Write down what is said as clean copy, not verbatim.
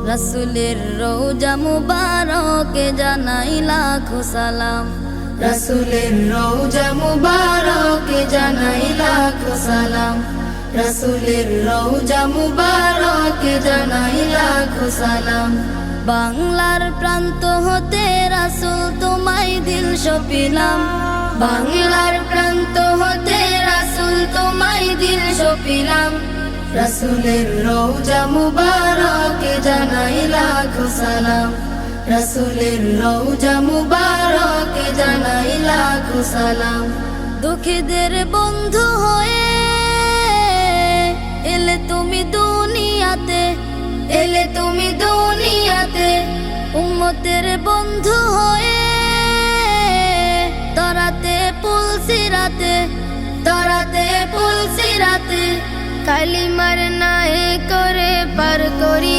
রাসূলের রওজা মুবারকে জানাই লাখো সালাম। রাসূলের রওজা মুবারকে জানাই লাখো সালাম। রাসূলের রওজা মুবারকে জানাই লাখো সালাম। বাংলার প্রান্ত হতে রাসূল তোমায় দিল সপিলাম। বাংলার প্রান্ত হতে রাসূল তোমায় দিল সপিলাম। রাসূলের রওজা মুবারকে জানাই লাখো সালাম। রাসূলের রওজা মুবারকে জানাই লাখো সালাম। দুঃখীদের বন্ধু হয়ে এলে তুমি দুনিয়াতে, এলে তুমি দুনিয়াতে। উম্মতের বন্ধু হয়ে তরাতে পুলসিরাতে, তরাতে পুলসিরাতে। কালিমার নায়ে করে পার করি